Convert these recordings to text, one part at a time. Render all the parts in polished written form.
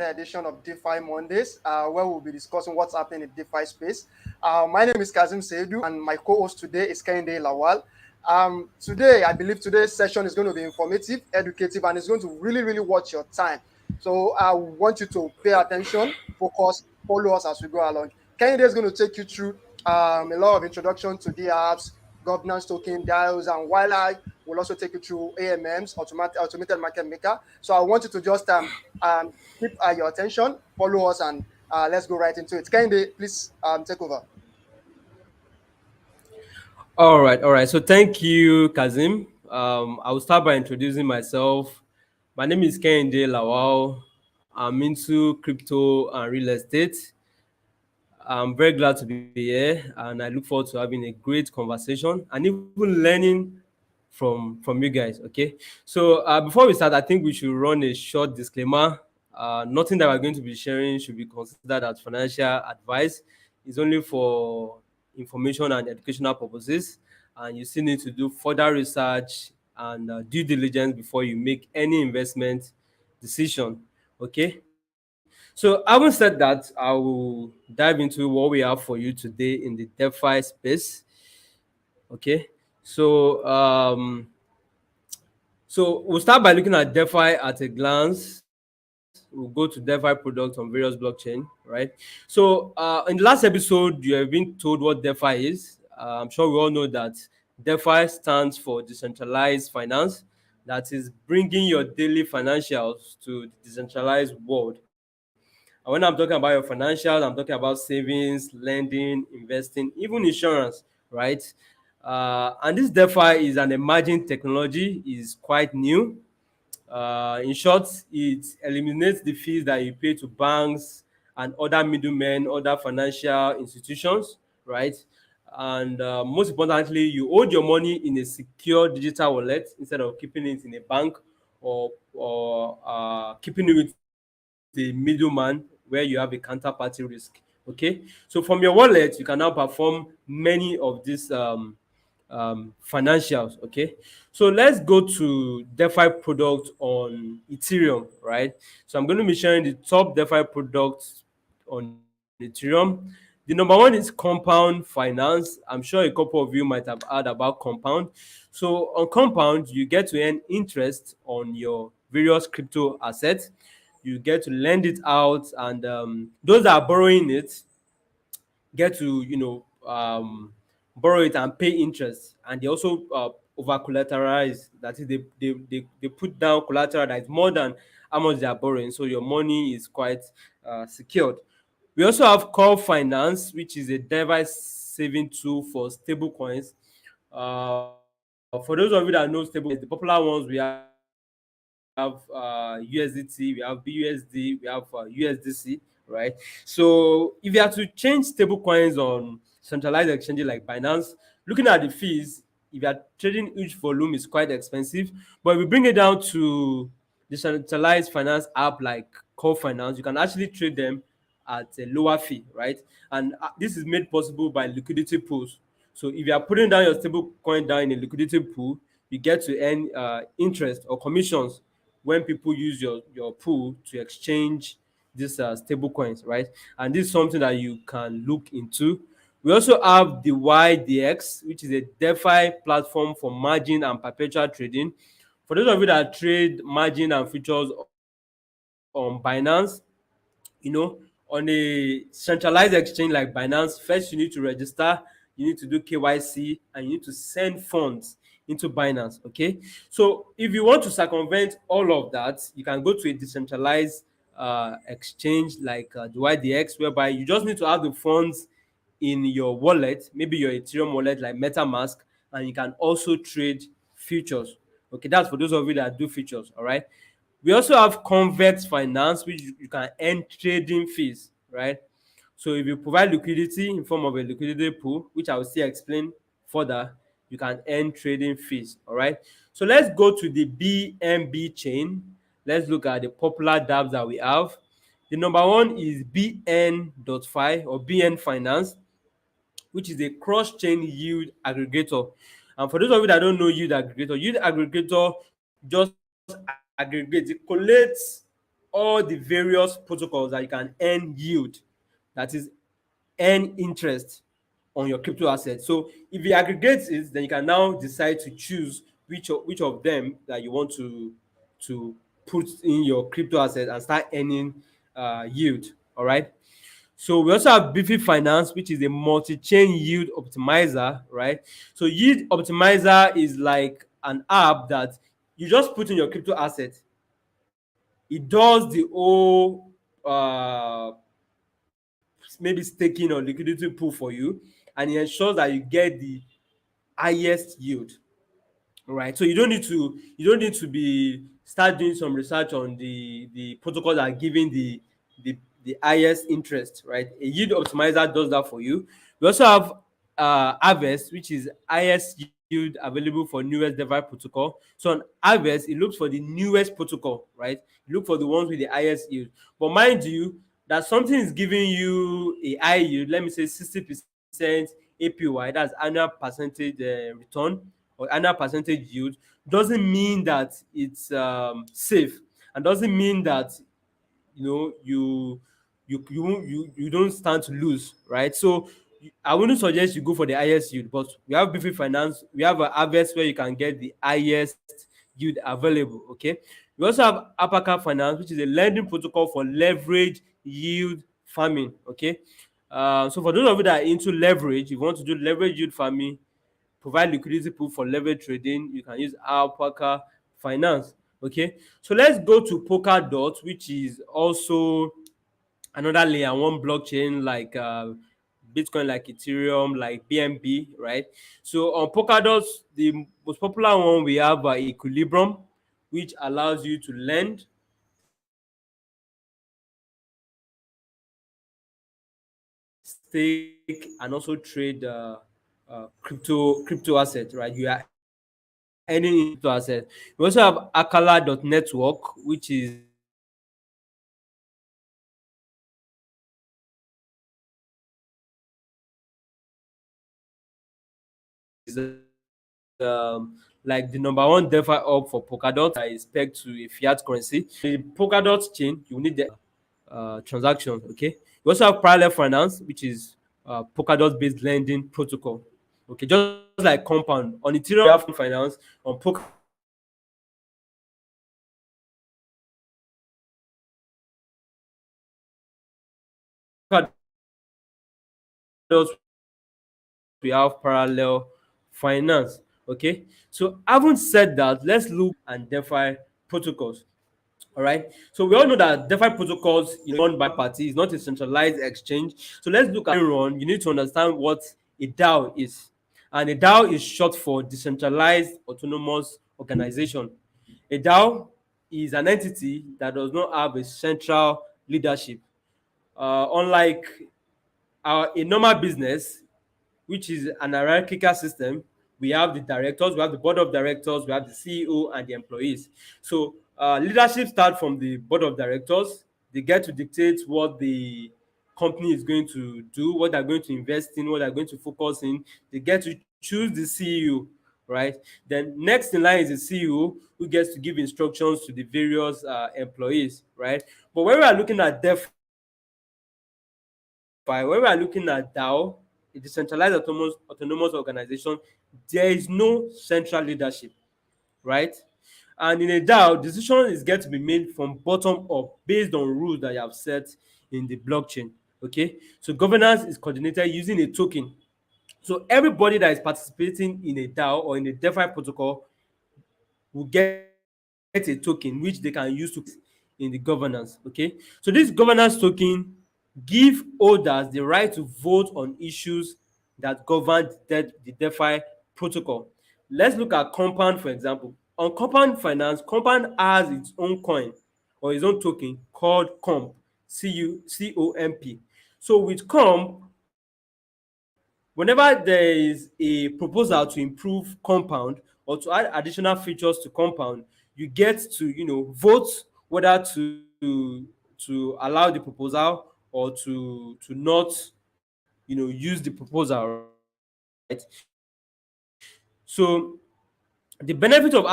edition of DeFi Mondays, where we'll be discussing what's happening in the DeFi space. My name is Kazim Seidu, and my co-host today is Kehinde Lawal. Today, I believe today's session is going to be informative, educative, and it's going to really, really watch your time. So I want you to pay attention, focus, follow us as we go along. Kehinde is going to take you through a lot of introduction to the apps, governance token, Dao Is, and while I will also take you through AMMs, automated market maker. So I want you to just keep your attention, follow us, and let's go right into it. Kehinde, please take over. All right. So thank you, Kazim. I will start by introducing myself. My name is Kehinde Lawal. I'm into crypto and real estate. I'm very glad to be here, and I look forward to having a great conversation and even learning from you guys. Okay. So before we start, I think we should run a short disclaimer. Nothing that we're going to be sharing should be considered as financial advice. It's only for information and educational purposes, and you still need to do further research and due diligence before you make any investment decision. Okay. So having said that, I will dive into what we have for you today in the DeFi space. Okay. So we'll start by looking at DeFi at a glance. We'll go to DeFi products on various blockchain, right? So in the last episode, you have been told what DeFi is. I'm sure we all know that DeFi stands for decentralized finance. That is bringing your daily financials to the decentralized world. And when I'm talking about your financials, I'm talking about savings, lending, investing, even insurance, right? And this DeFi is an emerging technology, is quite new. In short, it eliminates the fees that you pay to banks and other middlemen, other financial institutions, right? And most importantly, you hold your money in a secure digital wallet instead of keeping it in a bank or keeping it with a middleman where you have a counterparty risk. Okay, so from your wallet, you can now perform many of these financials. Okay, so let's go to DeFi product on Ethereum, right? So I'm going to be sharing the top DeFi products on Ethereum. The number one is compound finance. I'm sure a couple of you might have heard about compound. So on compound, you get to earn interest on your various crypto assets. You get to lend it out, and those that are borrowing it get to borrow it and pay interest. And they also over collateralize, that is, they put down collateral that is more than how much they are borrowing, so your money is quite secured. We also have core finance, which is a device saving tool for stable coins. For those of you that know stable coins, the popular ones, we have USDT, we have BUSD, we have USDC, right? So if you have to change stable coins on centralized exchanges like Binance, looking at the fees, if you are trading huge volume, is quite expensive. But if we bring it down to the centralized finance app like Core Finance, you can actually trade them at a lower fee, right? And this is made possible by liquidity pools. So if you are putting down your stable coin down in a liquidity pool, you get to earn interest or commissions when people use your pool to exchange these stable coins, right? And this is something that you can look into. We also have the YDX, which is a DeFi platform for margin and perpetual trading. For those of you that trade margin and futures on Binance, on a centralized exchange like Binance, first you need to register, you need to do KYC, and you need to send funds into Binance. Okay, so if you want to circumvent all of that, you can go to a decentralized exchange like the YDX, whereby you just need to have the funds in your wallet, maybe your Ethereum wallet like MetaMask, and you can also trade futures. Okay, that's for those of you that do futures. All right. We also have convex finance, which you can earn trading fees, right? So if you provide liquidity in form of a liquidity pool, which I will still explain further, you can earn trading fees. All right. So let's go to the BNB chain. Let's look at the popular dApps that we have. The number one is BN.fi or BN Finance, which is a cross-chain yield aggregator. And for those of you that don't know yield aggregator just aggregates, it collates all the various protocols that you can earn yield, that is, earn interest on your crypto assets. So if you aggregate it, then you can now decide to choose which of them that you want to put in your crypto asset and start earning yield. All right. So we also have Bifi Finance, which is a multi-chain yield optimizer, right? So yield optimizer is like an app that you just put in your crypto asset. It does the whole maybe staking or liquidity pool for you, and it ensures that you get the highest yield. All right. So you don't need to be start doing some research on the protocols that are giving the highest interest, right? A yield optimizer does that for you. We also have Harvest, which is highest yield available for newest DeFi protocol. So on Harvest, it looks for the newest protocol, right? You look for the ones with the highest yield. But mind you, that something is giving you a high yield, let me say 60% APY, that's annual percentage return, or annual percentage yield, doesn't mean that it's safe, and doesn't mean that you know you don't stand to lose, right? So I wouldn't suggest you go for the highest yield, but we have Bifi Finance, we have a Harvest where you can get the highest yield available. Okay, we also have Apaka Finance, which is a lending protocol for leverage yield farming. Okay, so for those of you that are into leverage, if you want to do leverage yield farming, provide liquidity pool for leverage trading, you can use Alpaca Finance. Okay, so let's go to Polkadot, which is also another layer one blockchain like Bitcoin, like Ethereum, like BNB, right? So on Polkadot, the most popular one we have Equilibrium, which allows you to lend, stake, and also trade crypto asset, right? You are earning in crypto asset. We also have Akala.network, which is like the number one DeFi hub for Polkadot that is pegged to a fiat currency. The Polkadot chain, you need the transactions. Okay. We also have Parallel Finance, which is Polkadot based lending protocol. Okay, just like Compound. On Ethereum, we have Finance. On Polkadot, we have Parallel Finance. Okay, so having said that, let's look at and DeFi protocols. All right. So we all know that DeFi protocols, run by party, is not a centralized exchange. So let's look at run. You need to understand what a DAO is, and a DAO is short for Decentralized Autonomous Organization. A DAO is an entity that does not have a central leadership. Unlike a normal business, which is an hierarchical system, we have the directors, we have the board of directors, we have the CEO and the employees. So leadership starts from the board of directors. They get to dictate what the company is going to do, what they're going to invest in, what they're going to focus in. They get to choose the CEO, right? Then next in line is the CEO, who gets to give instructions to the various employees, right? But when we are looking at DeFi, when we are looking at DAO, a decentralized autonomous organization, there is no central leadership, right? And in a DAO, decision is get to be made from bottom up based on rules that you have set in the blockchain. Okay, so governance is coordinated using a token. So everybody that is participating in a DAO or in a DeFi protocol will get a token which they can use to participate in the governance. Okay, so this governance token give holders the right to vote on issues that govern the DeFi protocol. Let's look at Compound, for example. On Compound Finance, Compound has its own coin or its own token called COMP, COMP. So with COMP, whenever there is a proposal to improve Compound or to add additional features to Compound, you get to vote whether to allow the proposal or to not use the proposal, right? So the benefit of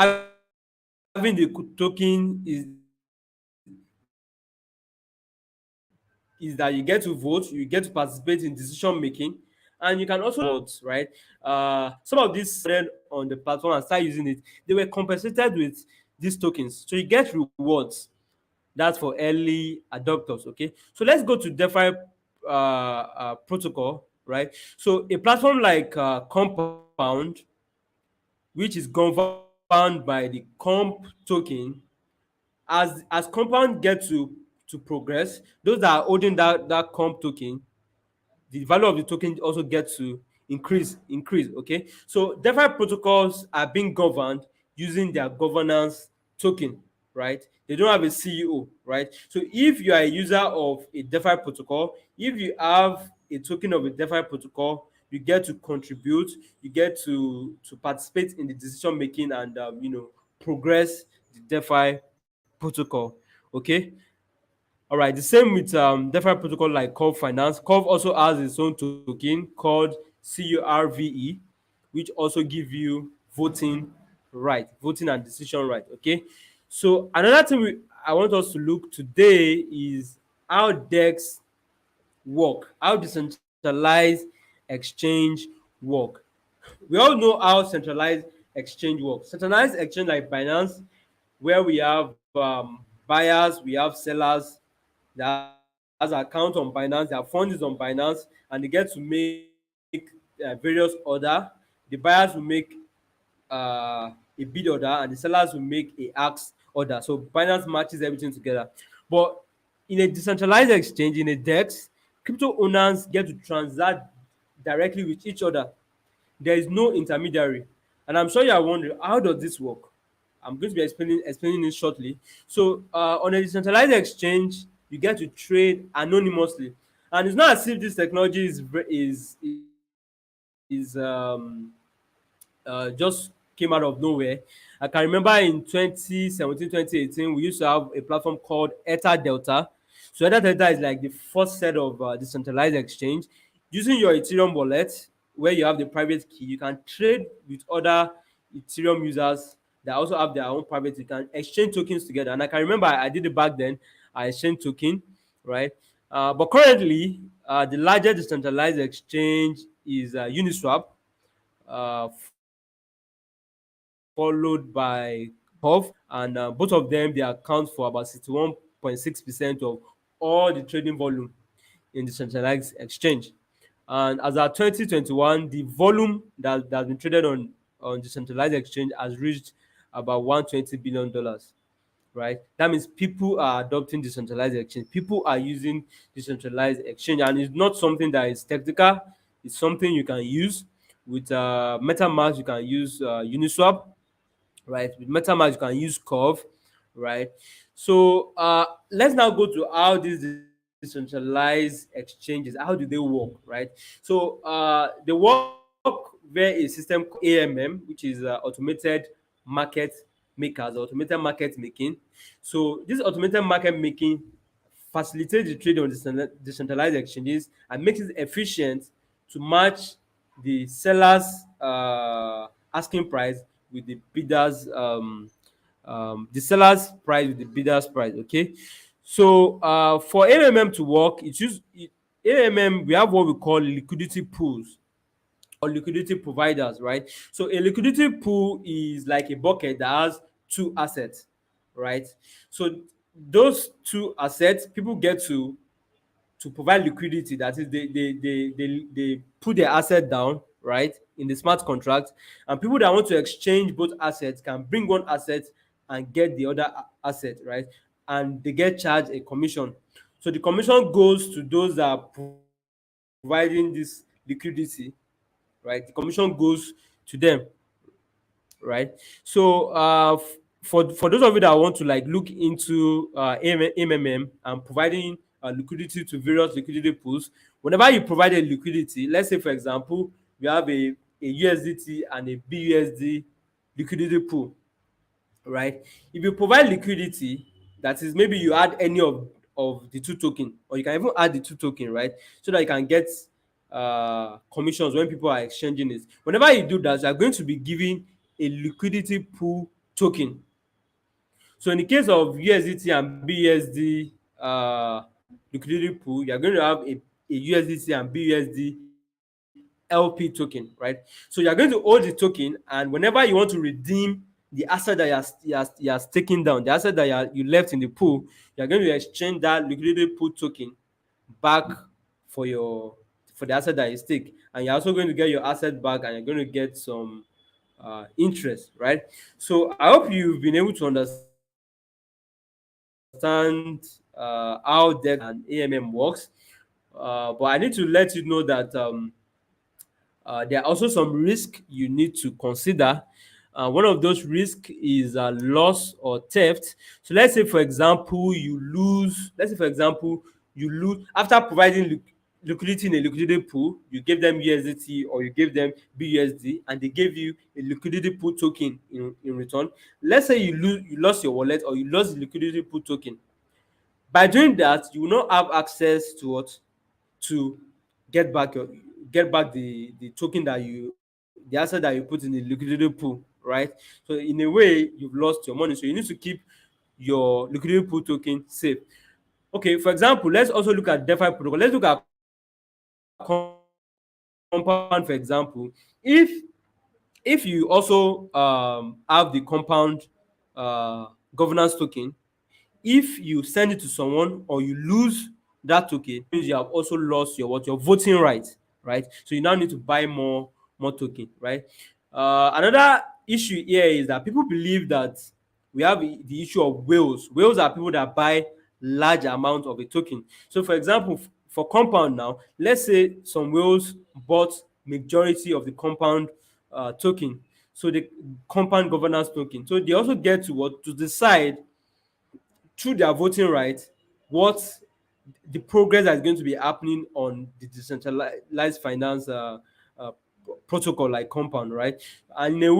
having the token is that it gives you the right to vote on issues that govern the DeFi is that you get to vote, you get to participate in decision making, and you can also vote, right? Some of these on the platform and start using it, they were compensated with these tokens. So you get rewards. That's for early adopters. Okay, so let's go to DeFi protocol, right? So a platform like Compound, which is governed by the Comp token, as Compound get to progress, those that are holding that Comp token, the value of the token also gets to increase. Okay, so DeFi protocols are being governed using their governance token, right? They don't have a CEO, right? So if you are a user of a DeFi protocol, if you have a token of a DeFi protocol, you get to contribute, you get to participate in the decision making, and progress the DeFi protocol. Okay, all right, the same with DeFi protocol like Curve Finance. Curve also has its own token called CURVE, which also give you voting and decision right. Okay, so another thing I want us to look today is how DEX work, how decentralized exchange work. We all know how centralized exchange works. Centralized exchange like Binance, where we have buyers, we have sellers that has account on Binance, their fund is on Binance, and they get to make various order. The buyers will make a bid order, and the sellers will make a ask order. So Binance matches everything together. But in a decentralized exchange, in a DEX, crypto owners get to transact directly with each other. There is no intermediary. And I'm sure you are wondering, how does this work? I'm going to be explaining it shortly. So on a decentralized exchange, you get to trade anonymously, and it's not as if this technology just came out of nowhere. I can remember in 2017, 2018, we used to have a platform called Ether Delta. So Ether Delta is like the first set of decentralized exchange. Using your Ethereum wallet, where you have the private key, you can trade with other Ethereum users that also have their own private key. You can exchange tokens together. And I can remember I did it back then. I exchanged token, right? But currently, the largest decentralized exchange is Uniswap, followed by Curve, and both of them they account for about 61.6% of all the trading volume in the centralized exchange. And as of 2021, the volume that's been traded on decentralized exchange has reached about $120 billion, right? That means people are adopting decentralized exchange. People are using decentralized exchange, and it's not something that is technical. It's something you can use with MetaMask. You can use Uniswap, right? With MetaMask, you can use Curve, right? So let's now go to how these decentralized exchanges, how do they work, right? So they work via a system called AMM, which is automated market makers, automated market making. So this automated market making facilitates the trade on decentralized exchanges and makes it efficient to match the seller's asking price with the bidder's the seller's price with the bidder's price. Okay, so for AMM to work, AMM. We have what we call liquidity pools or liquidity providers, right? So a liquidity pool is like a bucket that has two assets, right? So those two assets, people get to provide liquidity. That is, they put their asset down, right, in the smart contract, and people that want to exchange both assets can bring one asset and get the other asset, right, and they get charged a commission. So the commission goes to those that are providing this liquidity, right? The commission goes to them, right? So for those of you that want to like look into MMM and providing liquidity to various liquidity pools, whenever you provide a liquidity, let's say for example we have a USDT and a BUSD liquidity pool, right? If you provide liquidity, that is, maybe you add any of the two token, or you can even add the two token, right? So that you can get commissions when people are exchanging it. Whenever you do that, you are going to be giving a liquidity pool token. So in the case of USDT and BUSD liquidity pool, you're going to have a USDC and BUSD LP token, right? So you're going to hold the token, and whenever you want to redeem the asset that you are taking down, the asset that you left in the pool, you're going to exchange that liquidity pool token back for your for the asset that you stake, and you're also going to get your asset back, and you're going to get some interest, right? So I hope you've been able to understand how DEX and AMM works. But I need to let you know that there are also some risk you need to consider. One of those risks is loss or theft. So let's say, for example, you lose. Let's say, for example, you lose after providing liquidity in a liquidity pool. You gave them USDT or you gave them BUSD, and they gave you a liquidity pool token in return. Let's say you lost your wallet or you lost the liquidity pool token. By doing that, you will not have access to what to get back your get back the token that the asset that you put in the liquidity pool, right? So in a way, you've lost your money. So you need to keep your liquidity pool token safe. Okay, for example, let's also look at DeFi protocol. Let's look at compound, for example. If you also have the compound governance token, if you send it to someone or you lose that token, means you have also lost your voting right? So you now need to buy more token, right? Another issue here is that people believe that we have the issue of whales. Whales are people that buy large amount of a token. So for example, for compound now, let's say some whales bought majority of the compound token, so the compound governance token. So they also get to decide through their voting rights what the progress that is going to be happening on the decentralized finance uh, protocol like compound, right? And in a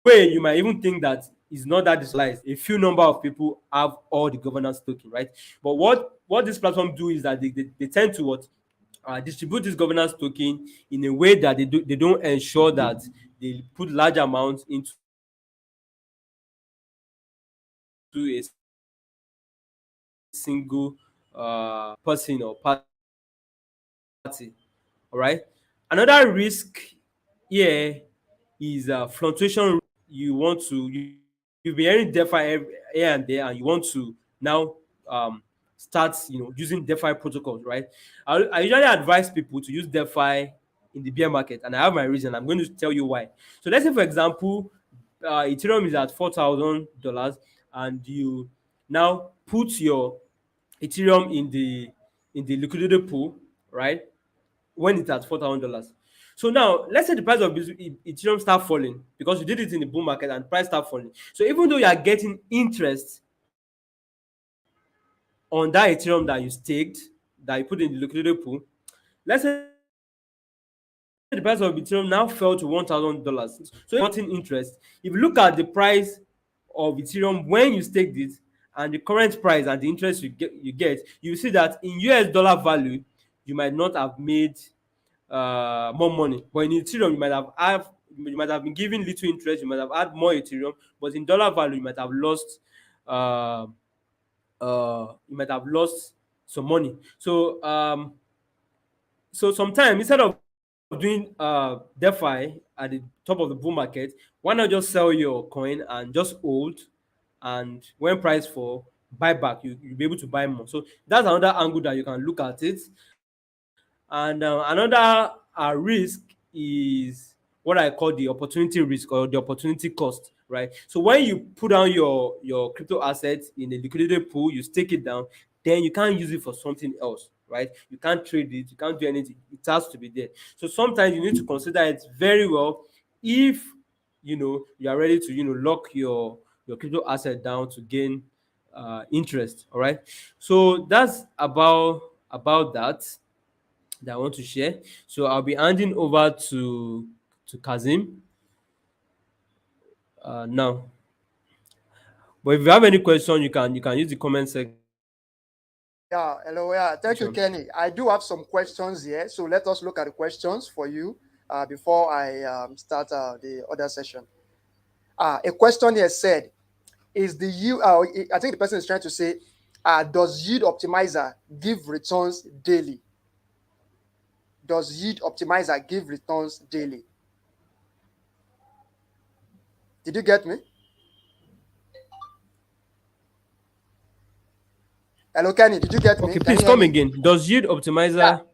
way, you might even think that it's not that decentralized. A few number of people have all the governance token, right? But what this platform do is that they tend to distribute this governance token in a way that they don't ensure that they put large amounts into a single person or party. All right. Another risk here is fluctuation risk. You want to you've been earning DeFi here and there, and you want to now start using DeFi protocols, right? I usually advise people to use DeFi in the bear market, and I have my reason. I'm going to tell you why. So let's say, for example, Ethereum is at $4,000, and you now put your Ethereum in the liquidity pool, right? When it's at $4,000. So now let's say the price of Ethereum start falling because you did it in the bull market and price start falling. So even though you are getting interest on that Ethereum that you staked, that you put in the liquidity pool, let's say the price of Ethereum now fell to $1,000. So even though you're getting interest, if you look at the price of Ethereum when you staked it and the current price and the interest you see that in US dollar value, you might not have made more money. But in Ethereum, you might have been given little interest, you might have had more Ethereum, but in dollar value, uh, you might have lost some money. So sometimes instead of doing DeFi at the top of the bull market, why not just sell your coin and just hold, and when price fall, buy back. You'll be able to buy more. So that's another angle that you can look at it. And another risk is what I call the opportunity risk or the opportunity cost, right? So when you put down your crypto assets in a liquidity pool, you stake it down, then you can't use it for something else, right? You can't trade it, you can't do anything. It has to be there. So sometimes you need to consider it very well if you are ready to lock your crypto asset down to gain interest. All right. So that's about that I want to share. So I'll be handing over to Kazim now. But if you have any question, you can use the comment section. Yeah, hello. Yeah, thank you, Kenny. I do have some questions here, so let us look at the questions for you before I start the other session. A question here said, is the yield. I think the person is trying to say, does yield optimizer give returns daily? Does yield optimizer give returns daily? Did you get me? Hello, Kenny. Did you get me? Okay, Can please you hear come me? again. Does yield Yeah. optimizer?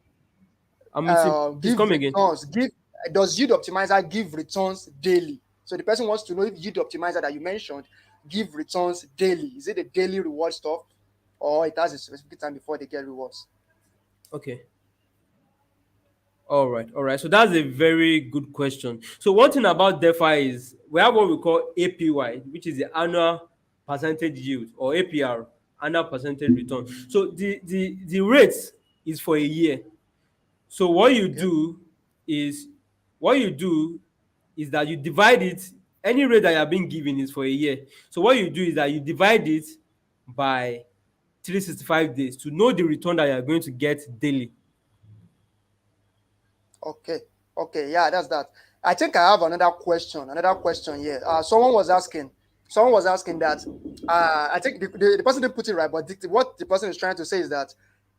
I'm missing. Please Give come again. returns. Give Does yield optimizer give returns daily? So the person wants to know if yield optimizer that you mentioned give returns daily. Is it a daily reward stuff, or it has a specific time before they get rewards? Okay. All right, all right. So that's a very good question. So one thing about DeFi is we have what we call APY, which is the annual percentage yield, or APR, annual percentage return. So the rate is for a year. So Okay. what you do is that you divide it. Any rate that you are being given is for a year. So what you do is that you divide it by 365 days to know the return that you are going to get daily. Okay. Okay. Yeah, that's that. I think I have another question. Another question here. Someone was asking. Someone was asking that. I think the person didn't put it right, but what the person is trying to say is that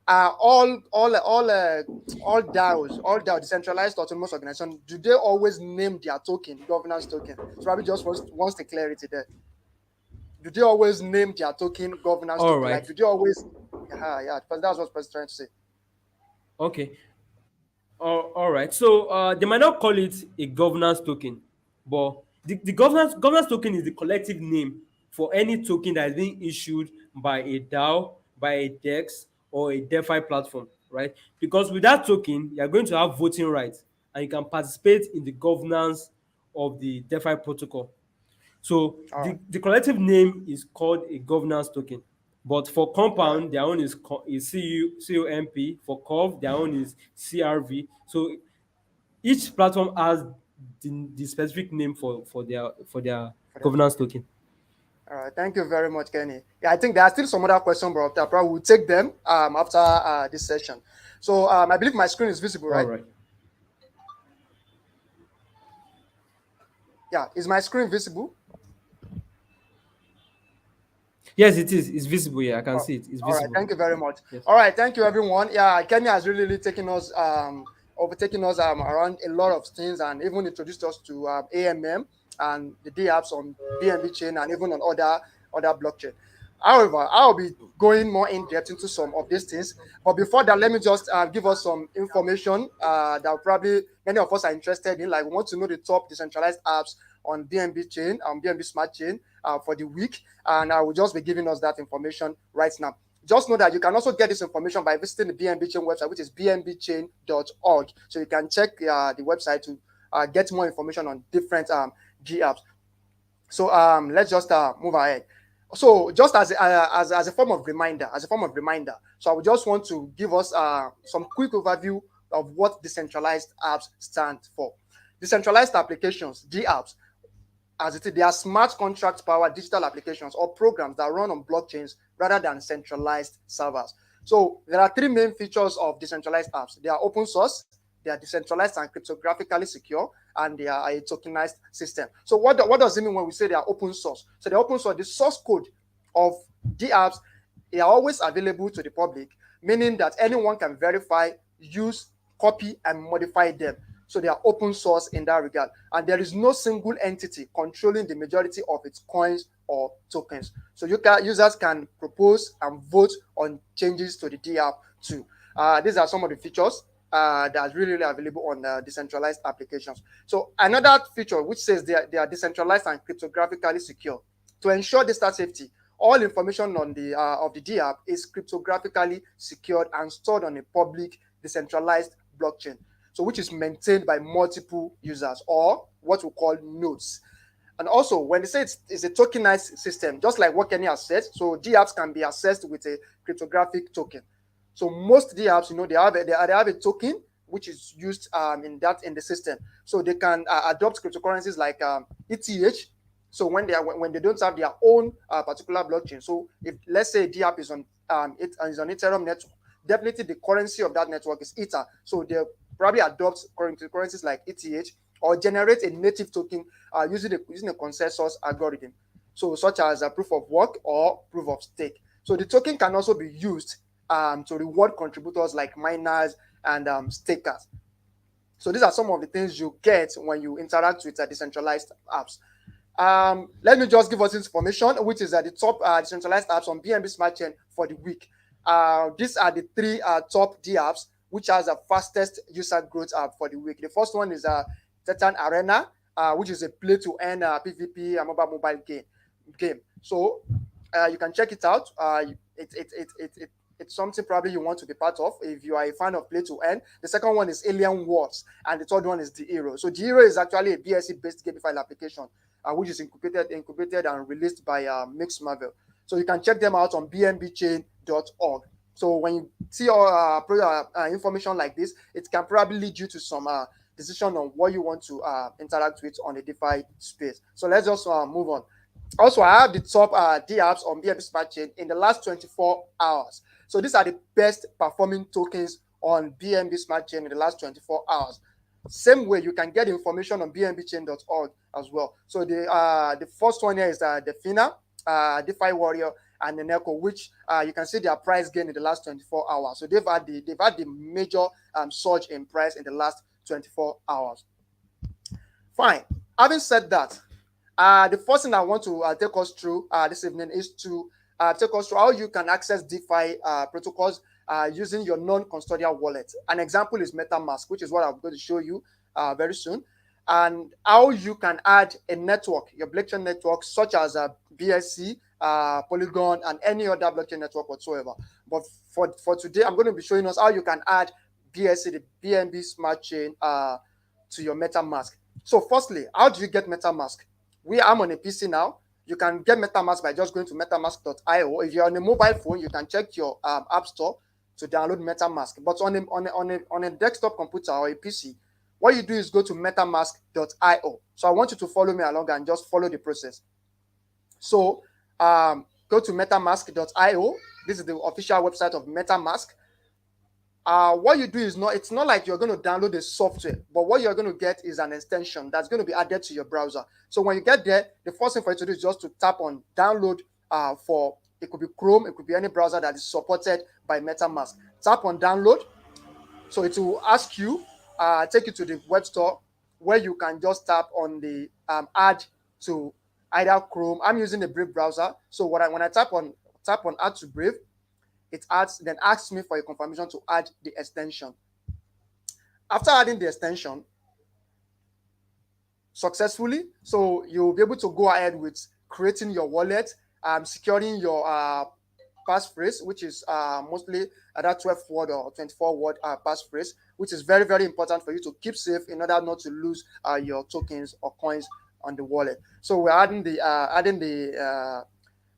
all DAOs, all DAO decentralized autonomous organization, do they always name their token governance token? So probably just wants the clarity there. Do they always name their token governance All token? Like, right. do they always? Yeah, because that's what the person trying to say. Okay. All right. So they might not call it a governance token, but the governance token is the collective name for any token that is being issued by a DAO, by a DEX, or a DeFi platform, right? Because with that token, you are going to have voting rights and you can participate in the governance of the DeFi protocol. So All right. the collective name is called a governance token. But for All right. Compound, their own is CUMP. For Cov, their own is CRV. So each platform has the specific name for their For their governance token. token. All right, thank you very much, Kenny. Yeah, I think there are still some other questions, but probably we'll take them after this session. So I believe my screen is visible, All right? right. Yeah, is my screen visible? Yes, it is. It's visible. Yeah, I can Oh, see it. It's all right, visible. thank you very much. Yes. All right, thank you, everyone. Yeah, Kenny has really taken us, overtaken us around a lot of things, and even introduced us to AMM and the D apps on BNB chain and even on other blockchain. However, I'll be going more in depth into some of these things. But before that, let me just give us some information that probably many of us are interested in. Like, we want to know the top decentralized apps on BNB chain, on BNB Smart Chain for the week. And I will just be giving us that information right now. Just know that you can also get this information by visiting the BNB Chain website, which is bnbchain.org. So you can check the website to get more information on different G apps. So let's just move ahead. So just as a form of reminder, so I would just want to give us some quick overview of what decentralized apps stand for. Decentralized applications, DApps, as it is, they are smart contract powered digital applications or programs that run on blockchains rather than centralized servers. So there are three main features of decentralized apps. They are open source, they are decentralized and cryptographically secure, and they are a tokenized system. So what does it mean when we say they are open source? So the open source, the source code of the apps, they are always available to the public, meaning that anyone can verify, use, copy, and modify them. So they are open source in that regard. And there is no single entity controlling the majority of its coins or tokens. So users can propose and vote on changes to the DApp too. These are some of the features that are really available on decentralized applications. So another feature which says they are decentralized and cryptographically secure. To ensure data safety, all information on the of the DApp is cryptographically secured and stored on a public decentralized blockchain, so which is maintained by multiple users, or what we call nodes. And also, when they say it's a tokenized system, just like what Kenny has said, so DApps can be accessed with a cryptographic token. So most DApps, they have a token which is used in the system. So they can adopt cryptocurrencies like ETH. So when they don't have their own particular blockchain. So if let's say DApp is on is on Ethereum network, definitely the currency of that network is Ether. So they probably adopt currencies like ETH or generate a native token using a consensus algorithm. so such as a proof of work or proof of stake. So the token can also be used to reward contributors like miners and stakers. So these are some of the things you get when you interact with decentralized apps. Let me just give us information, which is the top decentralized apps on BNB Smart Chain for the week. These are the three top D apps, which has the fastest user growth app for the week. The first one is Titan Arena, which is a play to earn PvP mobile game. So you can check it out. It's something probably you want to be part of if you are a fan of play to earn. The second one is Alien Wars, and the third one is The Hero. So The Hero is actually a BSC based gamified application, which is incubated and released by Mix Marvel. So you can check them out on bnbchain.org. So when you see all information like this, it can probably lead you to some decision on what you want to interact with on the DeFi space. So let's just move on. Also, I have the top D apps on BNB Smart Chain in the last 24 hours. So these are the best performing tokens on BNB Smart Chain in the last 24 hours. Same way, you can get information on bnbchain.org as well. So the first one here is Defi, DeFi Warrior, and the Neko, which you can see their price gain in the last 24 hours. So they've had the major surge in price in the last 24 hours. Fine. Having said that, the first thing I want to take us through this evening is to take us through how you can access DeFi protocols using your non-custodial wallet. An example is MetaMask, which is what I'm going to show you very soon, and how you can add a network, your blockchain network, such as BSC, Polygon, and any other blockchain network whatsoever. But for today, I'm going to be showing us how you can add BSC, the BNB Smart Chain, to your MetaMask. So firstly, how do you get MetaMask? I'm on a PC now. You can get MetaMask by just going to metamask.io. If you're on a mobile phone, you can check your app store to download MetaMask. But on a desktop computer or a PC, what you do is go to metamask.io. So I want you to follow me along and just follow the process. So go to metamask.io. This is the official website of MetaMask. What you do is it's not like you're going to download the software, but what you're going to get is an extension that's going to be added to your browser. So when you get there, the first thing for you to do is just to tap on download for, it could be Chrome, it could be any browser that is supported by MetaMask. Tap on download. So it will ask you, take you to the web store where you can just tap on the add to either Chrome. I'm using the Brave browser. So when I tap on add to Brave, it then asks me for a confirmation to add the extension. After adding the extension successfully, so you'll be able to go ahead with creating your wallet, securing your passphrase, which is mostly that 12 word or 24 word passphrase, which is very, very important for you to keep safe in order not to lose your tokens or coins on the wallet. So we're adding the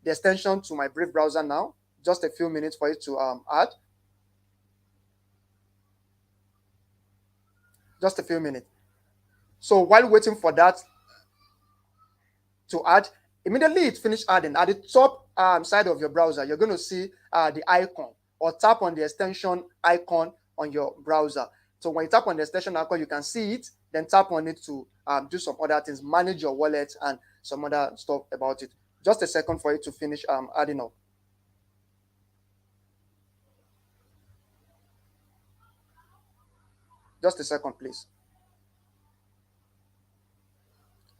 extension to my Brave browser now. Just a few minutes for it to add. Just a few minutes. So while waiting for that to add, immediately it finished adding. At the top side of your browser, you're going to see the icon, or tap on the extension icon on your browser. So when you tap on the extension icon, you can see it, then tap on it to do some other things, manage your wallet and some other stuff about it. Just a second for it to finish adding up. Just a second, please.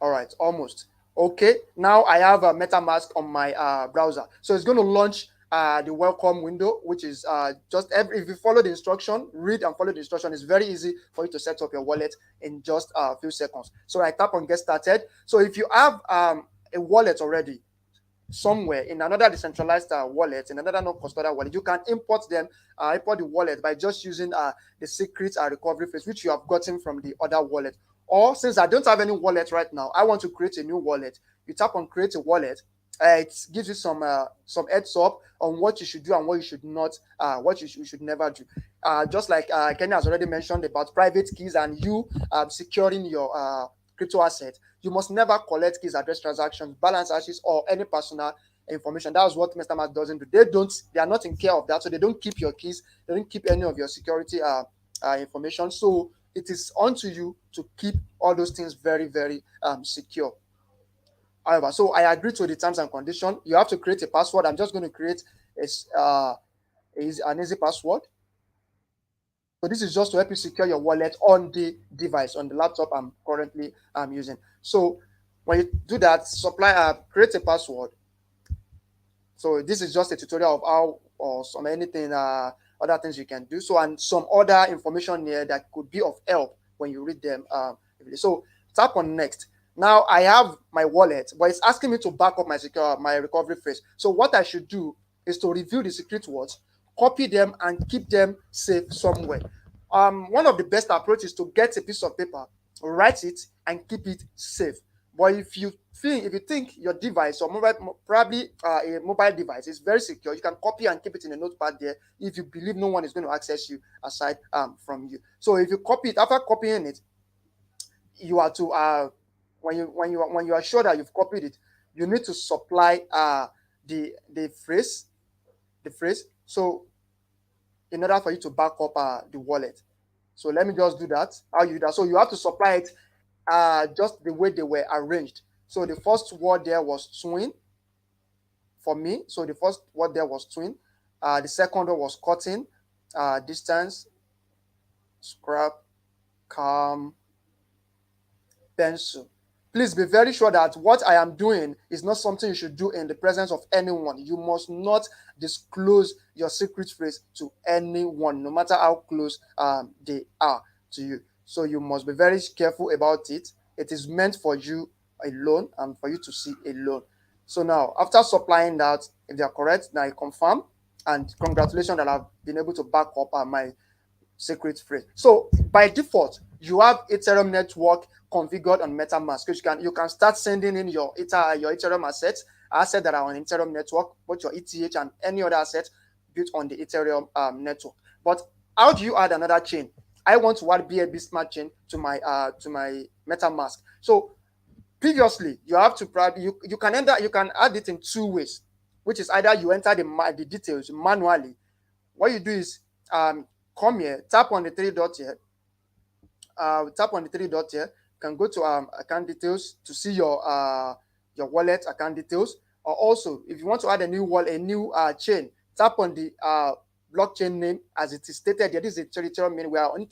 All right, almost. Okay, now I have a MetaMask on my browser. So it's going to launch the welcome window, which is if you follow the instruction, read and follow the instruction, it's very easy for you to set up your wallet in just a few seconds. So I tap on get started. So if you have a wallet already somewhere in another decentralized wallet, in another non-custodial wallet, you can import the wallet by just using the secret recovery phrase, which you have gotten from the other wallet. Or since I don't have any wallet right now, I want to create a new wallet. You tap on create a wallet. It gives you some heads up on what you should do and what you should not, what you should never do. Just like Kenny has already mentioned about private keys and you securing your crypto asset, you must never collect keys, address transactions, balance hashes, or any personal information. That's what MetaMask doesn't do. They are not in care of that, so they don't keep your keys, they don't keep any of your security information. So it is on to you to keep all those things very, very secure. However, so I agree to the terms and condition. You have to create a password. I'm just going to create an easy password. So this is just to help you secure your wallet on the device, on the laptop I'm currently using. So when you do that, create a password. So this is just a tutorial of how or some anything other things you can do. So and some other information here that could be of help when you read them. So tap on next. Now I have my wallet, but it's asking me to back up my recovery phrase. So what I should do is to review the secret words, copy them, and keep them safe somewhere. One of the best approaches is to get a piece of paper, write it, and keep it safe. But if you think your device or probably a mobile device is very secure, you can copy and keep it in a notepad there. If you believe no one is going to access you aside from you, so if you copy it, after copying it, you are to when you are sure that you've copied it, you need to supply the phrase. So in order for you to back up the wallet. So let me just do that. How you do that? So you have to supply it just the way they were arranged. So the first word there was twin for me. So the first word there was twin. The second one was cutting, distance, scrap, calm, pencil. Please be very sure that what I am doing is not something you should do in the presence of anyone. You must not disclose your secret phrase to anyone, no matter how close they are to you. So you must be very careful about it. It is meant for you alone and for you to see alone. So now, after supplying that, if they are correct, now I confirm. And congratulations that I've been able to back up my secret phrase. So by default, you have Ethereum network configured on MetaMask, which you can start sending in your Ethereum assets that are on Ethereum network, both your ETH and any other assets built on the Ethereum network. But how do you add another chain? I want to add BNB Smart Chain to my MetaMask. So previously, you have to probably you can add it in two ways, which is either you enter the details manually. What you do is come here, tap on the three dots here. You can go to account details to see your wallet account details. Or also, if you want to add a new chain, tap on the blockchain name as it is stated here. This is Ethereum main. We are on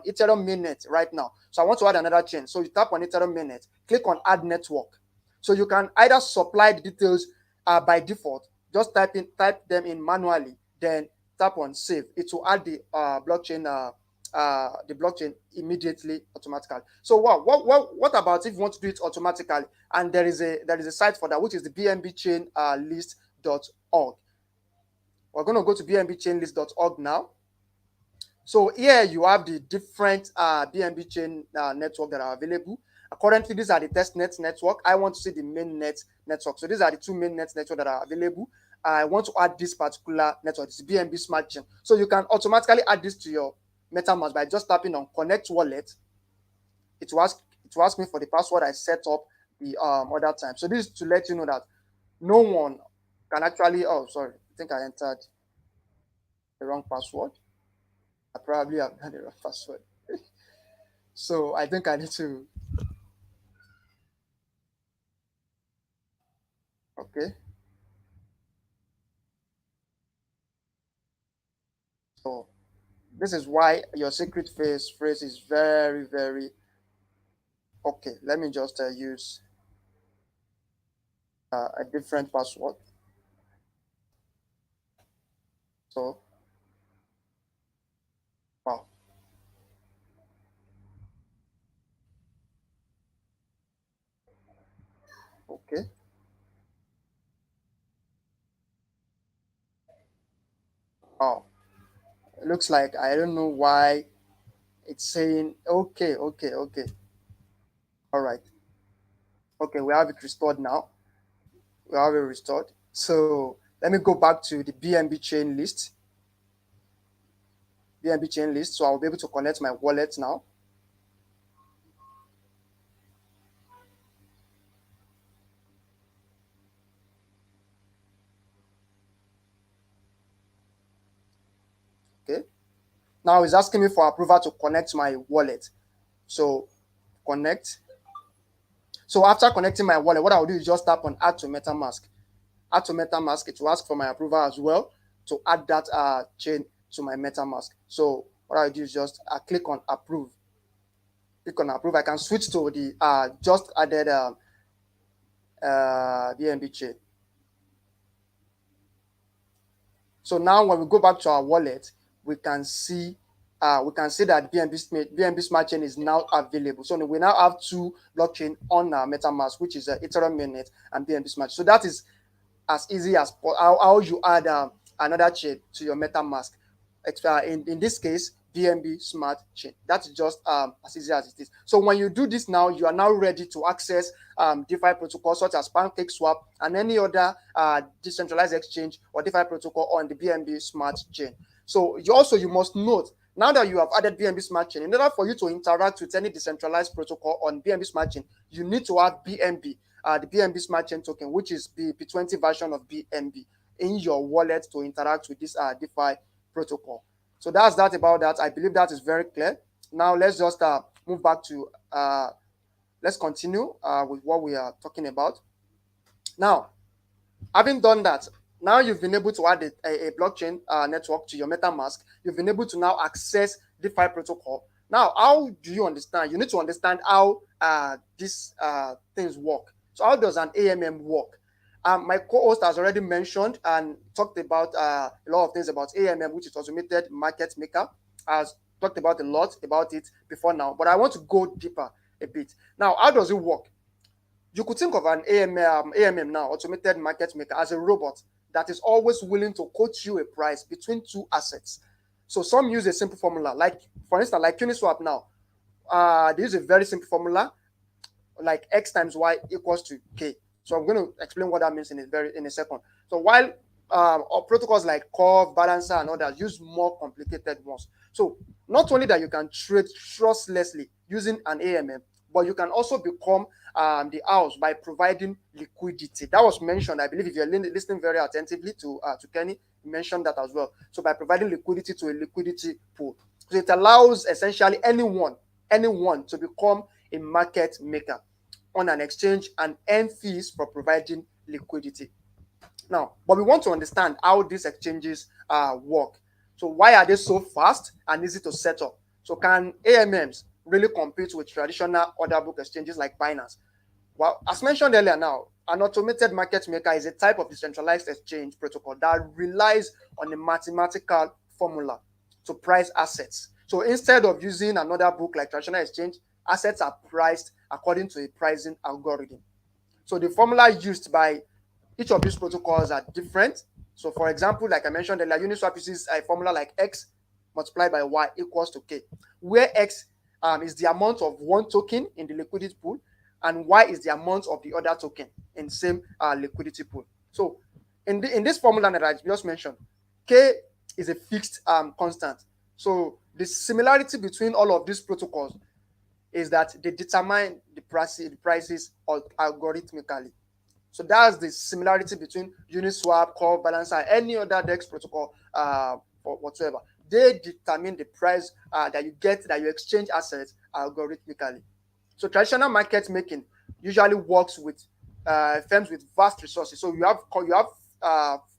Ethereum mainnet right now. So I want to add another chain. So you tap on Ethereum mainnet, click on add network. So you can either supply the details by default, just type them in manually, then tap on save. It will add the blockchain immediately automatically. So what about if you want to do it automatically? And there is a site for that, which is the bnbchainlist.org. We're going to go to bnbchainlist.org now. So here you have the different BNB chain network that are available. Currently, these are the testnet network. I want to see the mainnet network. So these are the two mainnet network that are available. I want to add this particular network. It's BNB Smart Chain. So you can automatically add this to your MetaMask by just tapping on Connect Wallet. It will ask me for the password I set up the other time. So this is to let you know that no one can actually. Oh, sorry. I think I entered the wrong password. I probably have done the wrong password. So I think I need to. Okay. So this is why your secret phrase is very, very okay. Let me just use a different password. So, wow. Okay. Wow. It looks like I don't know why it's saying okay, okay, okay. All right. Okay, we have it restored now. We have it restored. So let me go back to the BNB chain list. BNB chain list. So I'll be able to connect my wallet now. Okay. Now it's asking me for approval to connect my wallet. So connect. So after connecting my wallet, what I'll do is just tap on add to MetaMask. Add to MetaMask, it will ask for my approval as well to add that chain to my MetaMask. So what I'll do is just click on approve. Click on approve. I can switch to the just added BNB chain. So now when we go back to our wallet, we can see that BNB Smart Chain is now available. So we now have two blockchain on our MetaMask, which is Ethereum mainnet and BNB Smart. So that is as easy as how you add another chain to your MetaMask. In this case, BNB Smart Chain. That's just as easy as it is. So when you do this now, you are now ready to access DeFi protocols such as PancakeSwap and any other decentralized exchange or DeFi protocol on the BNB Smart Chain. So you must note, now that you have added BNB Smart Chain, in order for you to interact with any decentralized protocol on BNB Smart Chain, you need to have BNB, the BNB Smart Chain token, which is the P20 version of BNB, in your wallet to interact with this DeFi protocol. So that's that about that. I believe that is very clear. Now let's just move back to let's continue with what we are talking about. Now, having done that, now you've been able to add a blockchain network to your MetaMask. You've been able to now access DeFi protocol. Now, how do you understand? You need to understand how these things work. So how does an AMM work? My co-host has already mentioned and talked about a lot of things about AMM, which is automated market maker. Has talked about a lot about it before now, but I want to go deeper a bit. Now, how does it work? You could think of an AMM now, automated market maker, as a robot that is always willing to quote you a price between two assets. So some use a simple formula, like for instance, like Uniswap now. They use a very simple formula, like X times Y equals to K. So I'm going to explain what that means in a second. So while protocols like Curve, Balancer, and others use more complicated ones. So not only that you can trade trustlessly using an AMM, but you can also become the house by providing liquidity. That was mentioned, I believe, if you're listening very attentively to Kenny, he mentioned that as well. So by providing liquidity to a liquidity pool. So it allows essentially anyone to become a market maker on an exchange and earn fees for providing liquidity. Now, but we want to understand how these exchanges work. So why are they so fast and easy to set up? So can AMMs really compete with traditional order book exchanges like Binance? Well, as mentioned earlier now, an automated market maker is a type of decentralized exchange protocol that relies on a mathematical formula to price assets. So instead of using an order book like traditional exchange, assets are priced according to a pricing algorithm. So the formula used by each of these protocols are different. So for example, like I mentioned earlier, Uniswap uses a formula like X multiplied by Y equals to K, where X is the amount of one token in the liquidity pool and Y is the amount of the other token in the same liquidity pool. So in this formula that I just mentioned, K is a fixed constant. So the similarity between all of these protocols is that they determine the prices algorithmically. So that's the similarity between Uniswap, Curve, Balancer, any other DEX protocol or whatsoever. They determine the price that you exchange assets algorithmically. So traditional market making usually works with firms with vast resources. So you have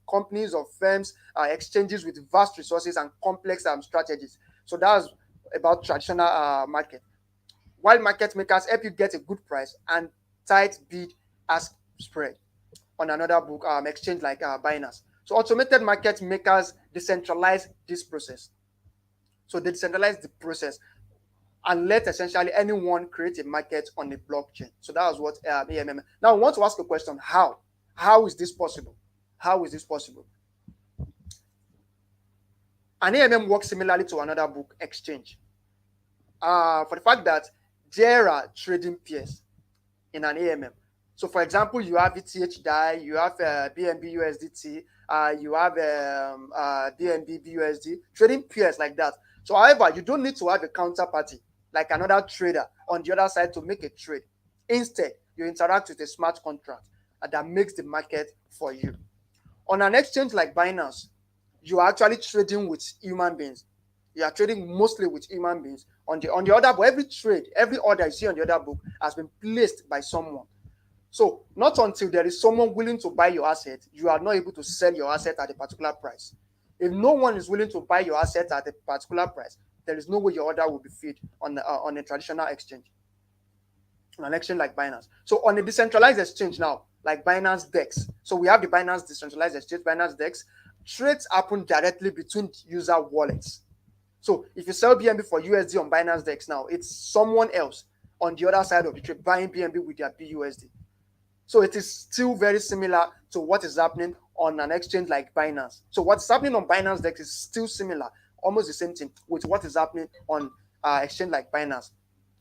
companies or firms, exchanges with vast resources and complex strategies. So that's about traditional market. While market makers help you get a good price and tight bid ask spread on another book exchange like Binance. So automated market makers decentralize this process. So they decentralize the process and let essentially anyone create a market on a blockchain. So that was what AMM. Now I want to ask a question: How? How is this possible? How is this possible? An AMM works similarly to another book exchange. For the fact that there are trading pairs in an AMM. So, for example, you have ETH DAI, you have BNB USDT, you have BNB BUSD, trading pairs like that. So, however, you don't need to have a counterparty like another trader on the other side to make a trade. Instead, you interact with a smart contract that makes the market for you. On an exchange like Binance, you are actually trading with human beings. You are trading mostly with human beings on the other book. Every trade, every order you see on the other book has been placed by someone. So not until there is someone willing to buy your asset, you are not able to sell your asset at a particular price. If no one is willing to buy your asset at a particular price, there is no way your order will be filled on a traditional exchange, on an exchange like Binance. So on a decentralized exchange now, like Binance Dex, so we have the Binance Decentralized Exchange, Binance Dex, trades happen directly between user wallets. So if you sell BNB for USD on Binance Dex now, it's someone else on the other side of the trade buying BNB with their BUSD. So it is still very similar to what is happening on an exchange like Binance. So what's happening on Binance Dex is still similar, almost the same thing with what is happening on exchange like Binance.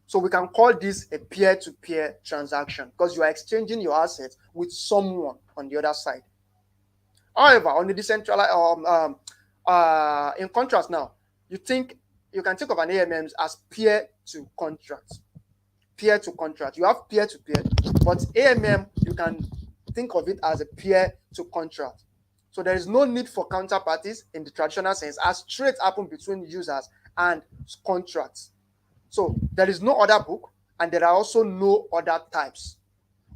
So we can call this a peer-to-peer transaction because you are exchanging your assets with someone on the other side. However, on the decentralized, in contrast now, you can think of an AMMs as peer-to-contract. Peer-to-contract. You have peer-to-peer, but AMM, you can think of it as a peer-to-contract. So there is no need for counterparties in the traditional sense, as trades happen between users and contracts. So there is no order book, and there are also no other types.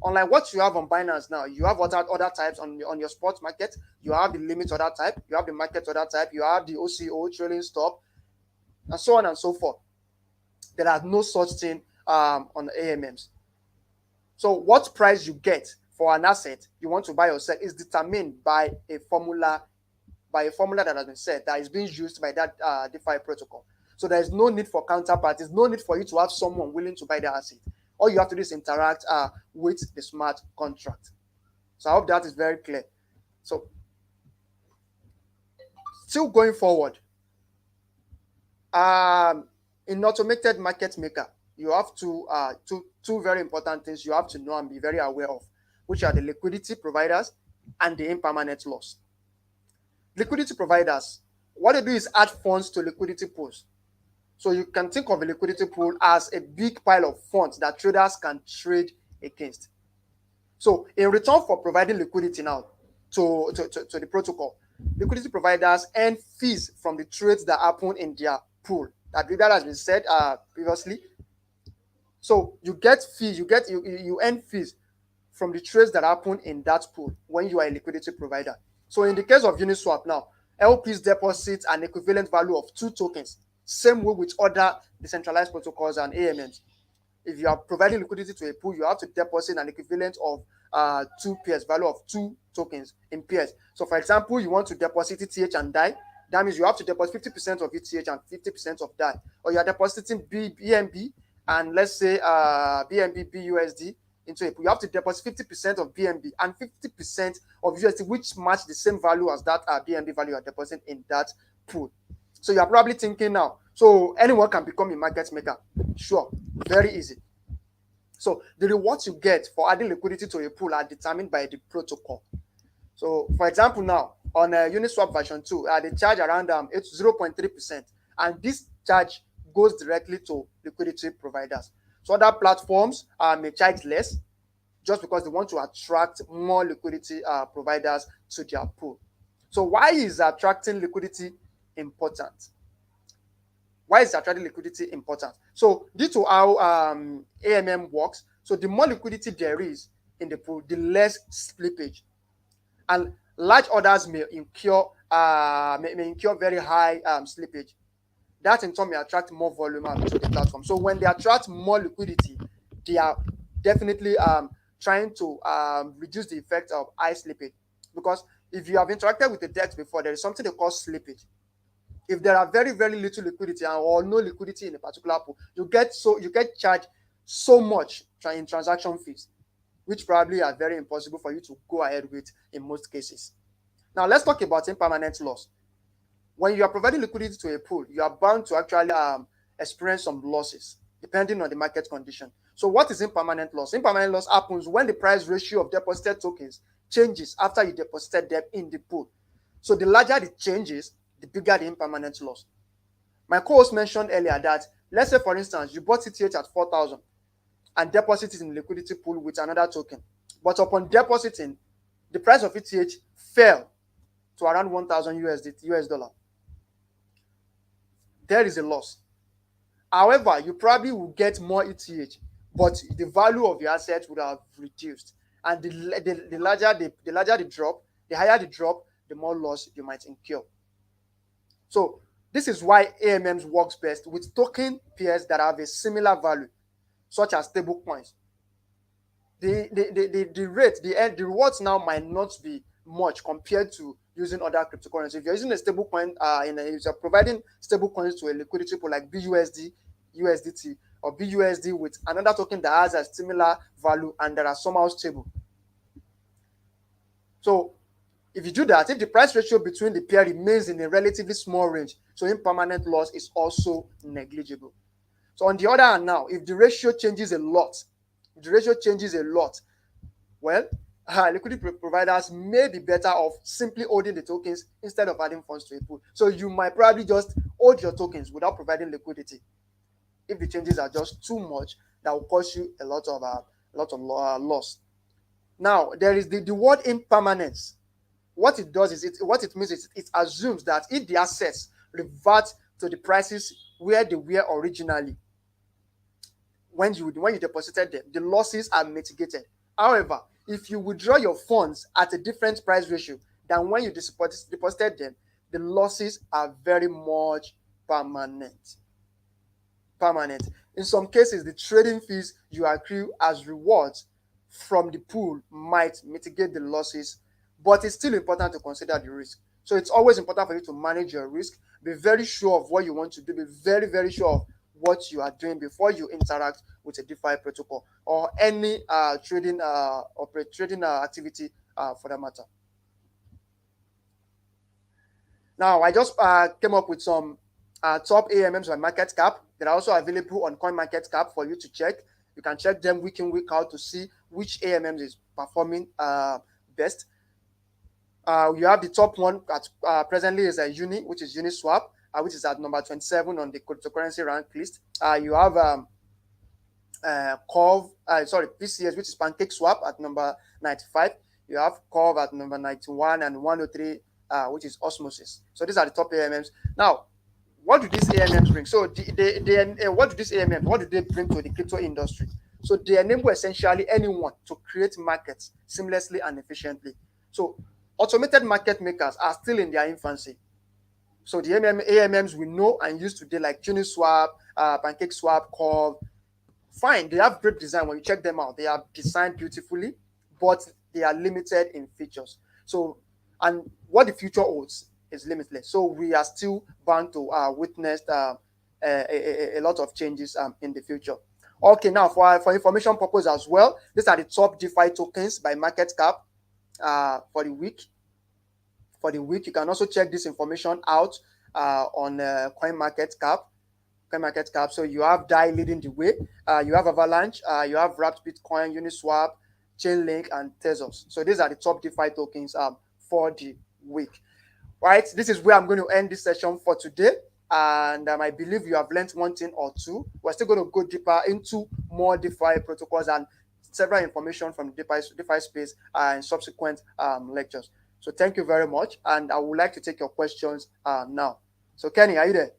Unlike what you have on Binance now, you have other types on your spot market. You have the limit order type, you have the market order type, you have the OCO, trailing stop, and so on and so forth. There are no such thing on AMMs. So what price you get for an asset you want to buy or sell is determined by a formula that has been set, that is being used by that DeFi protocol. So there is no need for counterparties, no need for you to have someone willing to buy the asset. All you have to do is interact with the smart contract. So I hope that is very clear. So still going forward, in automated market maker, you have two very important things you have to know and be very aware of, which are the liquidity providers and the impermanent loss. Liquidity providers, what they do is add funds to liquidity pools. So you can think of a liquidity pool as a big pile of funds that traders can trade against. So in return for providing liquidity now to the protocol, liquidity providers earn fees from the trades that happen in their pool. That has been said previously. So you get fees, you earn fees from the trades that happen in that pool when you are a liquidity provider. So in the case of Uniswap now, LPs deposit an equivalent value of 2 tokens, same way with other decentralized protocols and AMMs. If you are providing liquidity to a pool, you have to deposit an equivalent of 2 pairs, value of 2 tokens in pairs. So for example, you want to deposit ETH and DAI, that means you have to deposit 50% of ETH and 50% of DAI. Or you are depositing BNB and let's say BNB BUSD into a pool. You have to deposit 50% of BNB and 50% of USD, which match the same value as that BNB value you are depositing in that pool. So you are probably thinking now, so anyone can become a market maker. Sure, very easy. So the rewards you get for adding liquidity to a pool are determined by the protocol. So for example now, on Uniswap version 2, they charge around 0.3%. And this charge goes directly to liquidity providers. So other platforms may charge less just because they want to attract more liquidity providers to their pool. So why is attracting liquidity important? Why is attracting liquidity important? So due to how AMM works, so the more liquidity there is in the pool, the less slippage. And large orders may incur very high slippage. That in turn may attract more volume to the platform. So when they attract more liquidity, they are definitely trying to reduce the effect of high slippage. Because if you have interacted with the DEX before, there is something they call slippage. If there are very, very little liquidity or no liquidity in a particular pool, you get charged so much in transaction fees, which probably are very impossible for you to go ahead with in most cases. Now let's talk about impermanent loss. When you are providing liquidity to a pool, you are bound to actually experience some losses depending on the market condition. So what is impermanent loss? Impermanent loss happens when the price ratio of deposited tokens changes after you deposited them in the pool. So the larger the changes, the bigger the impermanent loss. My co-host mentioned earlier that, let's say for instance, you bought ETH at 4,000 and deposited in the liquidity pool with another token. But upon depositing, the price of ETH fell to around 1,000 US dollar. There is a loss. However, you probably will get more ETH, but the value of your assets would have reduced. And the larger the drop, the higher the drop, the more loss you might incur. So this is why AMMs works best with token pairs that have a similar value, such as stable coins. The rate, the rewards now might not be much compared to using other cryptocurrency. If you're using a stable coin, if you're providing stable coins to a liquidity pool like BUSD, USDT, or BUSD with another token that has a similar value and that are somehow stable. So if you do that, if the price ratio between the pair remains in a relatively small range, so impermanent loss is also negligible. So on the other hand now, if the ratio changes a lot, well, liquidity providers may be better off simply holding the tokens instead of adding funds to a pool. So you might probably just hold your tokens without providing liquidity if the changes are just too much that will cause you a lot of loss. Now there is the word impermanence. What it does is what it means is it assumes that if the assets revert to the prices where they were originally when you deposited them, the losses are mitigated. However, if you withdraw your funds at a different price ratio than when you deposited them, the losses are very much permanent. In some cases, the trading fees you accrue as rewards from the pool might mitigate the losses, but it's still important to consider the risk. So it's always important for you to manage your risk. Be very sure of what you want to do. Be very, very sure of what you are doing before you interact with a DeFi protocol or any trading activity for that matter. Now, I just came up with some top AMMs by market cap that are also available on CoinMarketCap for you to check. You can check them week in, week out to see which AMMs is performing best. You have the top one at presently is a Uni, which is Uniswap, which is at number 27 on the cryptocurrency rank list. You have PCS, which is PancakeSwap at number 95. You have Curve at number 91 and 103, which is Osmosis. So these are the top AMMs. Now, what do these AMMs bring? So what do they bring to the crypto industry? So they enable essentially anyone to create markets seamlessly and efficiently. So automated market makers are still in their infancy. So the AMMs we know and use today, like Uniswap, PancakeSwap, Curve, fine, they have great design. When you check them out, they are designed beautifully, but they are limited in features. So, and what the future holds is limitless. So we are still bound to witness a lot of changes in the future. Okay, now for information purpose as well, these are the top DeFi tokens by market cap for the week. For the week, you can also check this information out on CoinMarketCap. So you have Dai leading the way. You have Avalanche. You have Wrapped Bitcoin, Uniswap, Chainlink, and Tezos. So these are the top DeFi tokens for the week. Right. This is where I'm going to end this session for today. And I believe you have learned one thing or two. We're still going to go deeper into more DeFi protocols and several information from the DeFi space in subsequent lectures. So thank you very much. And I would like to take your questions now. So Kenny, are you there?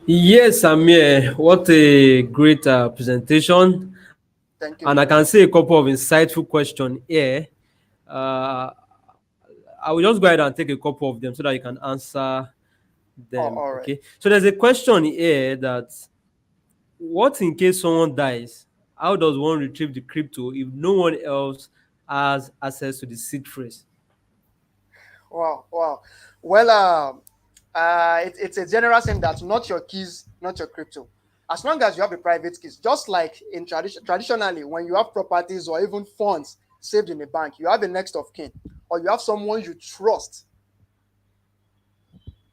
Yes, Amir. What a great presentation. Thank you And I very can much. see a couple of insightful questions here. Uh, I will just go ahead and take a couple of them so that you can answer Oh, them. all right. Okay. So there's a question here that what in case someone dies? How does one retrieve the crypto if no one else has access to the seed phrase? Wow. Well, it's a general saying that not your keys, not your crypto. As long as you have the private keys, just like in traditionally, when you have properties or even funds saved in a bank, you have a next of kin or you have someone you trust.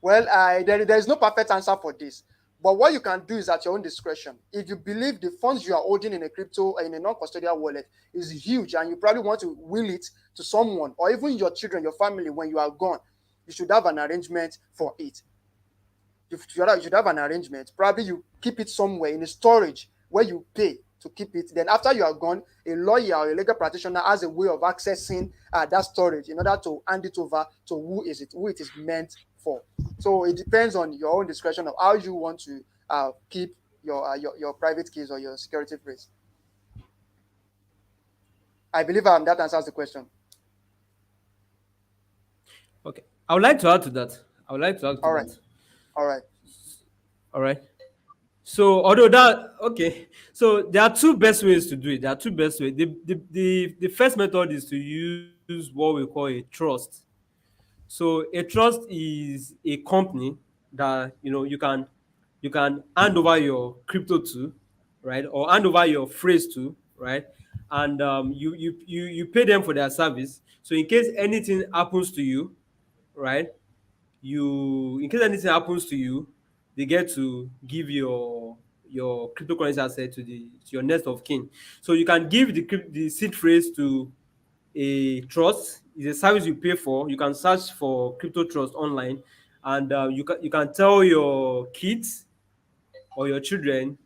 Well, there is no perfect answer for this. But what you can do is at your own discretion. If you believe the funds you are holding in a crypto in a non-custodial wallet is huge and you probably want to will it to someone or even your children, your family when you are gone, you should have an arrangement for it. You should have an arrangement. Probably you keep it somewhere in a storage where you pay to keep it. Then after you are gone, a lawyer or a legal practitioner has a way of accessing that storage in order to hand it over to who it is meant for. So it depends on your own discretion of how you want to keep your private keys or your security phrase. I believe that answers the question. Okay. I would like to add to that. I would like to add to All right, that. all right. All right. So although that okay, so there are two best ways to do it. There are two best ways. The first method is to use what we call a trust. So a trust is a company that you can hand over your crypto to, right, or hand over your phrase to, right, and you pay them for their service. So in case anything happens to you, right, you in case anything happens to you, they get to give your cryptocurrency asset to your next of kin. So you can give the seed phrase to a trust. It's a service you pay for. You can search for crypto trust online, and you can tell your kids or your children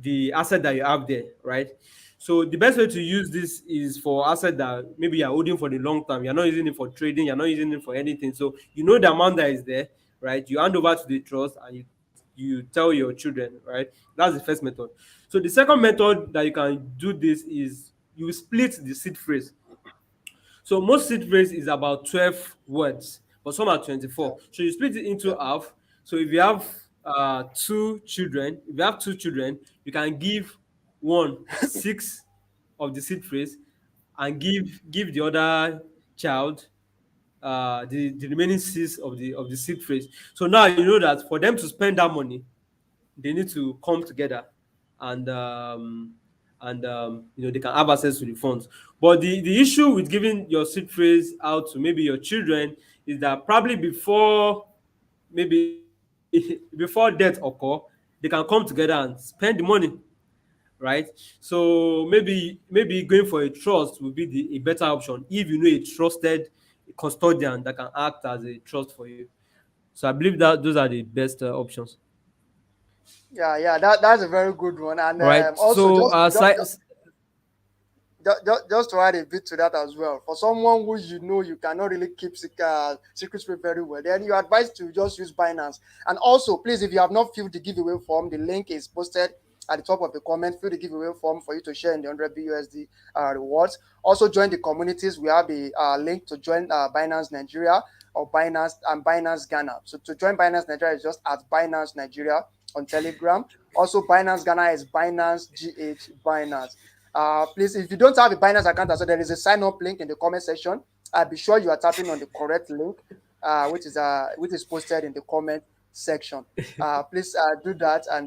the asset that you have there, right? So the best way to use this is for asset that maybe you're holding for the long term. You're not using it for trading. You're not using it for anything. So you know the amount that is there, right? You hand over to the trust and you tell your children, right? That's the first method. So the second method that you can do this is you split the seed phrase. So most seed phrase is about 12 words, but some are Yeah, 24. So you split it yeah. into half. So if you have two children, you can give one six of the seed phrase and give the other child the remaining six of the seed phrase. So now you know that for them to spend that money, they need to come together and they can have access to the funds. But the issue with giving your seed phrase out to maybe your children is that probably maybe before death occur, they can come together and spend the money, right? So maybe going for a trust would be a better option if you know a trusted custodian that can act as a trust for you. So I believe that those are the best options. Yeah, yeah, that's a very good one. And All right. also, So just to add a bit to that as well, for someone who you know you cannot really keep secrets very well, then you advise to just use Binance. And also, please, if you have not filled the giveaway form, the link is posted at the top of the comment. Fill the giveaway form for you to share in the 100 BUSD rewards. Also, join the communities. We have the link to join Binance Nigeria or Binance and Binance Ghana. So to join Binance Nigeria is just at Binance Nigeria on Telegram. Also, Binance Ghana is Binance GH Binance. Please, if you don't have a Binance account, so there is a sign up link in the comment section. Be sure you are tapping on the correct link, which is posted in the comment section. Please do that and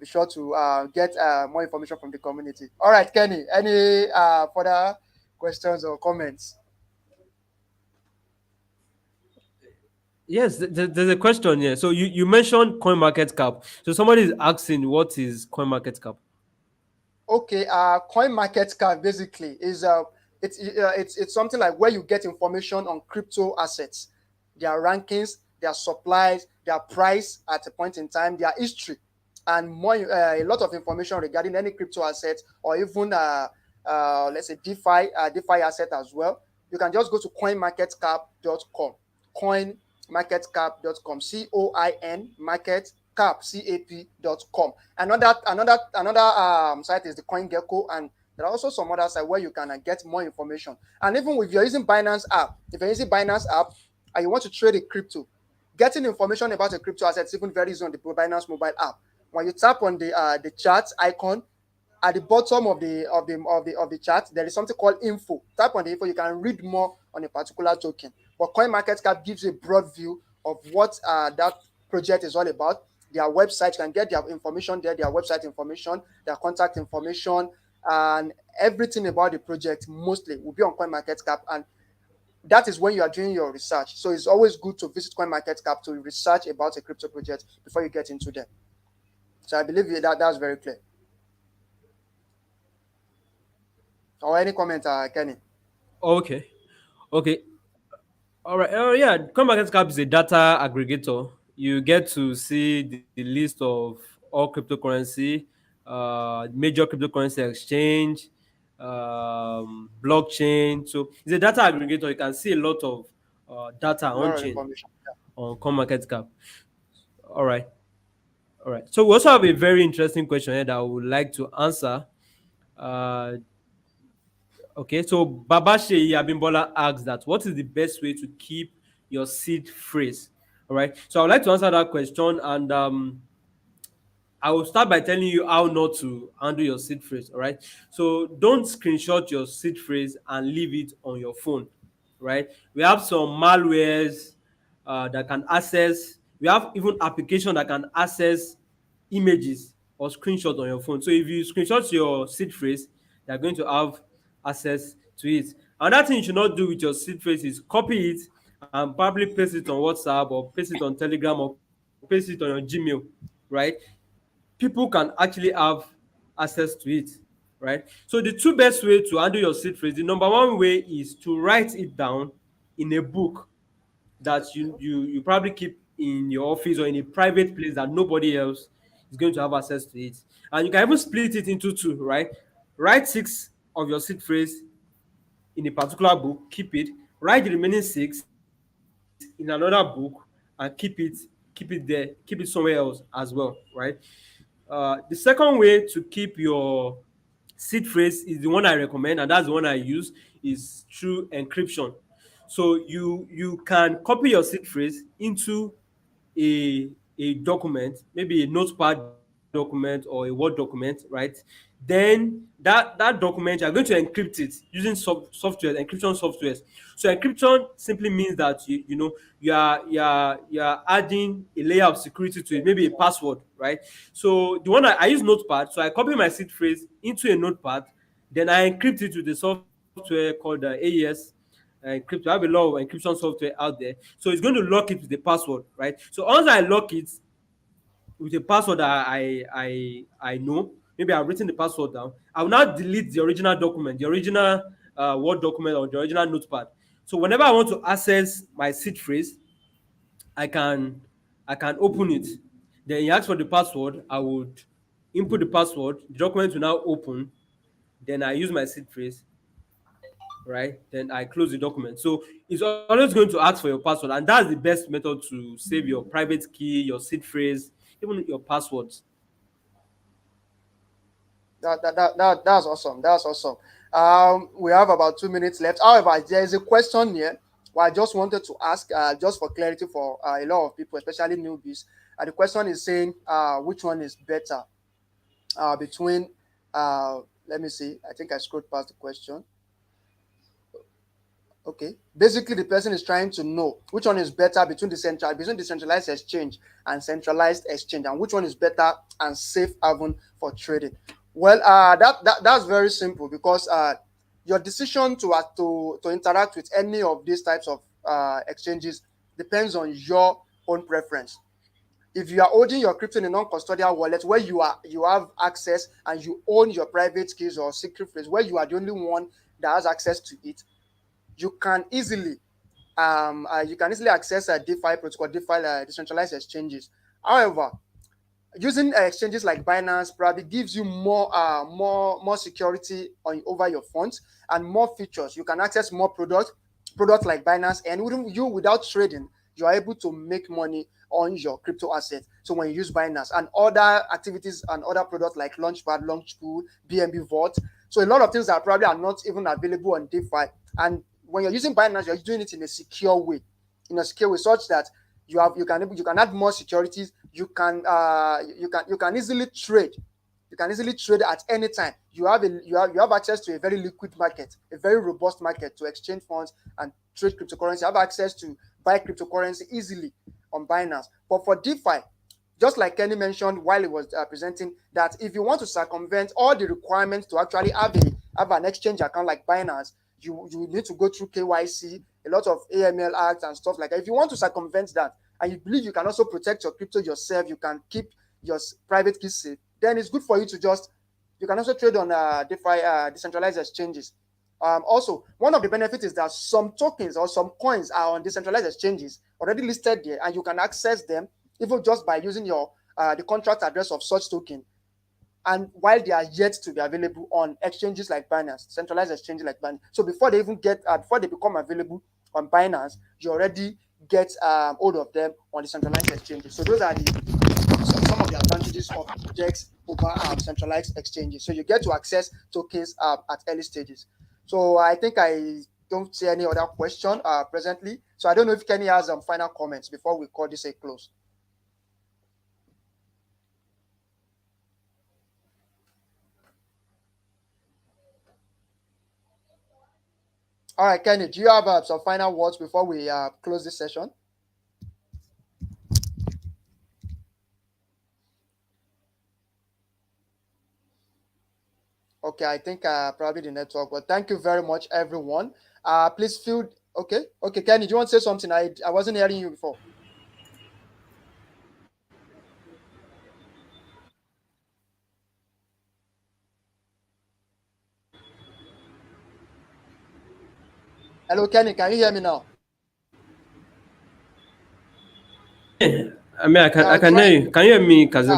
be sure to get more information from the community. All right, Kenny, any further questions or comments? yes, there's a question here. So you mentioned coin market cap. So somebody is asking what is coin market cap. Okay, coin market cap basically is it's something like where you get information on crypto assets, their rankings, their supplies, their price at a point in time, their history, and more a lot of information regarding any crypto asset or even let's say DeFi asset as well. You can just go to coinmarketcap.com, coinmarketcap.com, COIN market cap.com. Another site is the CoinGecko, and there are also some other sites where you can get more information. And even if you're using Binance app, and you want to trade a crypto, getting information about a crypto asset is even very easy on the Binance mobile app. When you tap on the chart icon at the bottom of the chart, there is something called info. Tap on the info, you can read more on a particular token. But CoinMarketCap gives you a broad view of what that project is all about. Their website, you can get their information there, their website information, their contact information, and everything about the project mostly will be on CoinMarketCap. And that is when you are doing your research. So it's always good to visit CoinMarketCap to research about a crypto project before you get into them. So I believe that's very clear. Or any comment, Kenny? Okay. Okay. All right. Oh yeah, coin market cap is a data aggregator. You get to see the list of all cryptocurrency, major cryptocurrency exchange, blockchain. So it's a data aggregator. You can see a lot of data A lot on of chain information. on CoinMarketCap. All right, all right. So we also have a very interesting question here that I would like to answer. Uh, okay, so Babashe Abimbola asks that what is the best way to keep your seed phrase? All right, so I would like to answer that question, and I will start by telling you how not to handle your seed phrase. All right. So don't screenshot your seed phrase and leave it on your phone. Right. We have some malwares that can access. We have even application that can access images or screenshots on your phone. So if you screenshot your seed phrase, they are going to have access to it. Another thing you should not do with your seed phrase is copy it and probably paste it on WhatsApp or paste it on Telegram or paste it on your Gmail. Right. People can actually have access to it, right? So the two best way to handle your seed phrase, the number one way is to write it down in a book that you probably keep in your office or in a private place that nobody else is going to have access to it. And you can even split it into two, right? Write six of your seed phrase in a particular book, keep it, write the remaining six in another book and keep it there, keep it somewhere else as well, right? The second way to keep your seed phrase is the one I recommend, and that's the one I use, is through encryption. So you can copy your seed phrase into a document, maybe a notepad document or a Word document, right? Then that document you're going to encrypt it using software, encryption softwares. So encryption simply means that you are adding a layer of security to it, maybe a password, right? So the one I use notepad, so I copy my seed phrase into a notepad, then I encrypt it with the software called AES encrypt. I have a lot of encryption software out there. So it's going to lock it with the password, right? So once I lock it with a password that I know, maybe I've written the password down, I will now delete the original document, the original Word document or the original notepad. So whenever I want to access my seed phrase, I can I can open it. Then he asks for the password. I would input the password. The document will now open. Then I use my seed phrase, right? Then I close the document. So it's always going to ask for your password, and that's the best method to save your private key, your seed phrase, even your passwords. That's awesome. That's awesome. We have about 2 minutes left. However, there is a question here where I just wanted to ask, just for clarity for a lot of people, especially newbies. The question is saying, which one is better between, let me see, I think I scrolled past the question. Okay. Basically, the person is trying to know which one is better between decentralized exchange and centralized exchange, and which one is better and safe haven for trading. Well, that's very simple because your decision to interact with any of these types of exchanges depends on your own preference. If you are holding your crypto in a non-custodial wallet where you have access and you own your private keys or secret phrase, where you are the only one that has access to it, you can easily access a DeFi protocol, DeFi decentralized exchanges. However, using exchanges like Binance probably gives you more security over your funds and more features. You can access more products like Binance, and without trading, you are able to make money on your crypto assets. So when you use Binance and other activities and other products like Launchpad, Launchpool, BNB Vault, so a lot of things that probably are not even available on DeFi. And when you're using Binance, you're doing it in a secure way, such that you can add more securities. You can easily trade. You can easily trade at any time. You have access to a very liquid market, a very robust market to exchange funds and trade cryptocurrency. You have access to buy cryptocurrency easily on Binance. But for DeFi, just like Kenny mentioned while he was presenting, that if you want to circumvent all the requirements to actually have an exchange account like Binance, you need to go through KYC, a lot of AML acts and stuff like that. If you want to circumvent that, and you believe you can also protect your crypto yourself, you can keep your private keys safe, then it's good for you to you can also trade on DeFi, decentralized exchanges. Also, one of the benefits is that some tokens or some coins are on decentralized exchanges already listed there, and you can access them even just by using the contract address of such token. And while they are yet to be available on exchanges like Binance, centralized exchanges like Binance. So before they become available on Binance, you already get hold of them on the centralized exchanges. So those are some of the advantages of DEX over centralized exchanges. So you get to access tokens at early stages. So I think I don't see any other question presently. So I don't know if Kenny has some final comments before we call this a close. All right, Kenny, do you have some final words before we close this session? Okay, I think probably the network, but thank you very much, everyone. Please feel okay. Okay, Kenny, do you want to say something? I wasn't hearing you before. Hello, Kenny, can you hear me now? I mean, I can hear Trying. you. Can you hear me, Yeah, Kazim?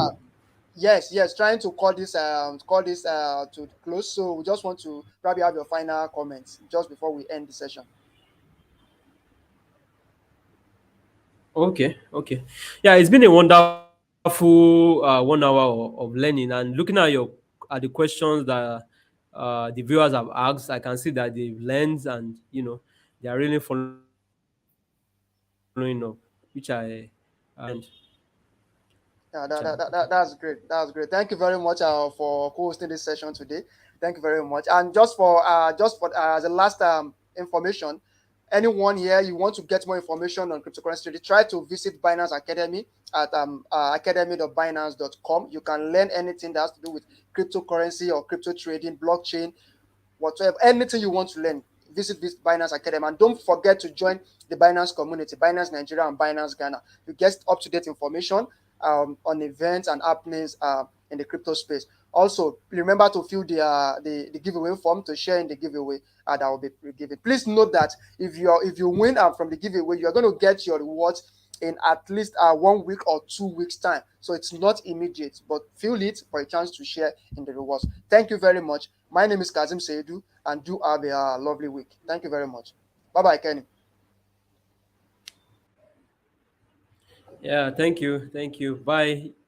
yes, trying to call this to close. So we just want to probably have your final comments just before we end the session. Okay, okay. Yeah, it's been a wonderful 1 hour of learning, and looking at the questions that the viewers have asked, I can see that they've learned, and they are really following up, which I and Yeah, okay. that's great. That's great. Thank you very much for co-hosting this session today. Thank you very much. And just for the last information, anyone here you want to get more information on cryptocurrency trading, try to visit Binance Academy at academy.binance.com. You can learn anything that has to do with cryptocurrency or crypto trading, blockchain, whatever, anything you want to learn, visit this Binance Academy. And don't forget to join the Binance community, Binance Nigeria and Binance Ghana. You get up to date information on events and happenings in the crypto space. Also, remember to fill the giveaway form to share in the giveaway that will be given. Please note that if you win from the giveaway, you're going to get your rewards in at least 1 week or 2 weeks time. So it's not immediate, but fill it for a chance to share in the rewards. Thank you very much. My name is Kazim Seidu, and do have a lovely week. Thank you very much. Bye bye, Kenny. Yeah, thank you, bye.